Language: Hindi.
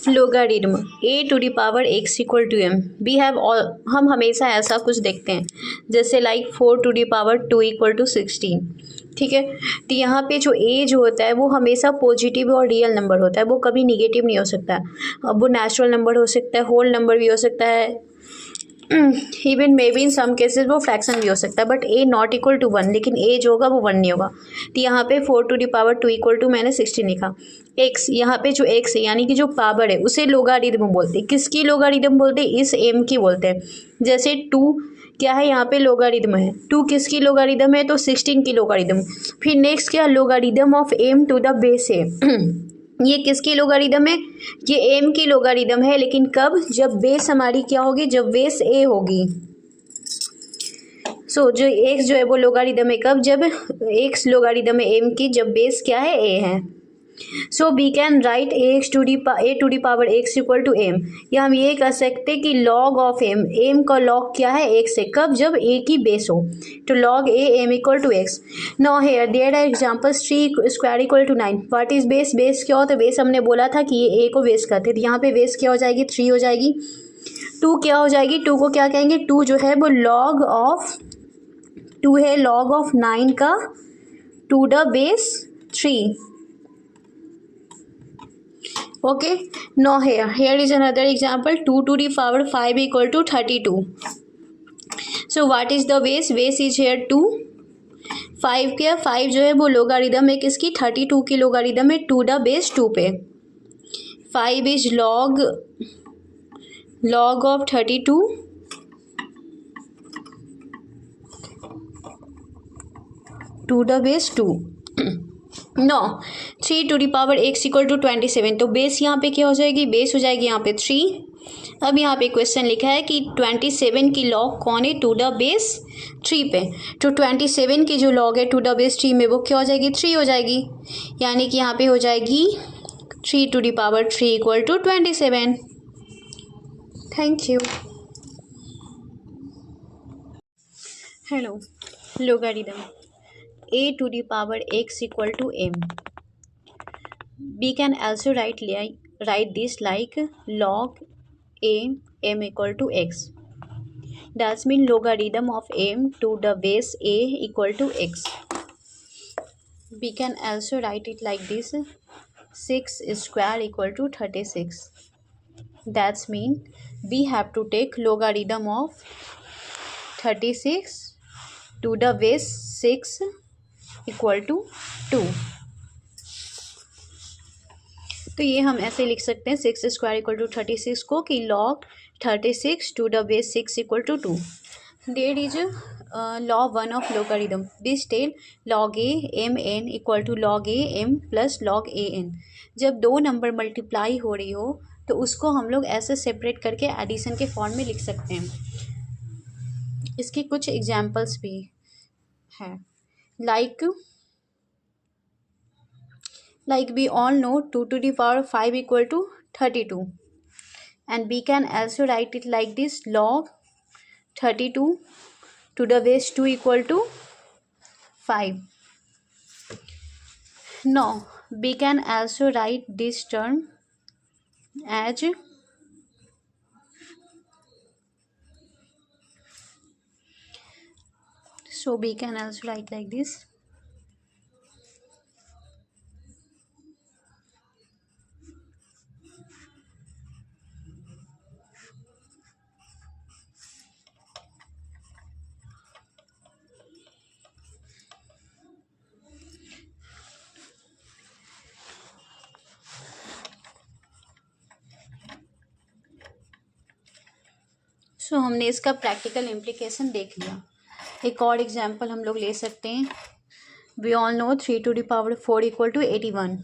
Logarithm a to the power x equal to m we have हम हमेशा ऐसा कुछ देखते हैं जैसे like 4 to the power 2 equal to 16, ठीक है। तो यहाँ पे जो a जो होता है वो हमेशा पॉजिटिव और रियल नंबर होता है, वो कभी निगेटिव नहीं हो सकता। अब वो नेचुरल नंबर हो सकता है, होल नंबर भी हो सकता है, even may be in some cases वो फ्रैक्शन भी हो सकता है, but a not equal to 1, लेकिन a जो होगा वो 1 नहीं होगा। तो यहाँ पे 4 to the power 2 equal to मैंने 16 लिखा। x, यहाँ पे जो x है यानी कि जो पावर है उसे लोगारिथम बोलते हैं। किसकी लोगारिथम बोलते हैं? इस m की बोलते हैं। जैसे 2 क्या है, यहाँ पे लोगारिथम है, 2 किसकी लोगारिथम है? तो 16 की लोगारिथम। फिर नेक्स्ट क्या, logarithm of m to the base है ये किसकी लोगारिथम है? ये m की लोगारिथम है, लेकिन कब? जब बेस हमारी क्या होगी? जब बेस a होगी। सो जो x जो है वो लोगारिथम है कब? जब x लोगारिथम है m की, जब बेस क्या है? a है। So we can write a to the power x equal to m, या हम ये कह सकते हैं कि लॉग ऑफ m का लॉग क्या है? x है। कब? जब a की बेस हो। तो log a m equal to x। Now here there are examples 3 square equal to 9। What is base? Base क्या होता है? बेस हमने बोला था कि ये a को बेस करते हैं, तो यहाँ पे बेस क्या हो जाएगी? 3 हो जाएगी। 2 क्या हो जाएगी? 2 को क्या कहेंगे? 2 जो है वो लॉग ऑफ 2 है, लॉग ऑफ 9 का to the base 3। Okay, now here is another example, 2 to the power 5 equal to 32. So what is the base? Base is here 2। 5 क्या? 5 जो है वो लोगारिथम है किसकी? 32 की लोगारिथम है टू द बेस 2 पे। 5 is log of 32 to the base 2। No 3 to the power x equal to 27। तो बेस यहाँ पे क्या हो जाएगी? बेस हो जाएगी यहाँ पे 3। अब यहाँ पे क्वेश्चन लिखा है कि 27 की लॉग कौन है? टू द बेस 3 पे। तो 27 की जो लॉग है टू द बेस 3 में वो क्या हो जाएगी? 3 हो जाएगी, यानी कि यहाँ पे हो जाएगी 3 to the power 3 equal to 27। Thank you. Hello, logarithm a to the power x equal to m. We can also write this like log a m equal to x. That means logarithm of m to the base a equal to x. We can also write it like this, 6 square equal to 36. That means we have to take logarithm of 36 to the base 6 equal to 2। तो ये हम ऐसे लिख सकते हैं 6 स्क्वायर इक्वल टू 36 को कि log 36 to the base 6 equal to 2। There is law 1 of logarithm. This tell log a m n equal to log a m plus log a n. जब दो नंबर मल्टीप्लाई हो रही हो तो उसको हम लोग ऐसे सेपरेट करके एडिशन के फॉर्म में लिख सकते हैं। इसके कुछ एग्जाम्पल्स भी हैं, like we all know 2 to the power 5 equal to 32, and we can also write it like this, log 32 to the base 2 equal to 5. Now we can also write this term as so we can also write like this, सो हमने इसका प्रैक्टिकल इम्प्लीकेशन देख लिया। एक और एग्जाम्पल हम लोग ले सकते हैं। We all know 3 to the power 4 equal to 81।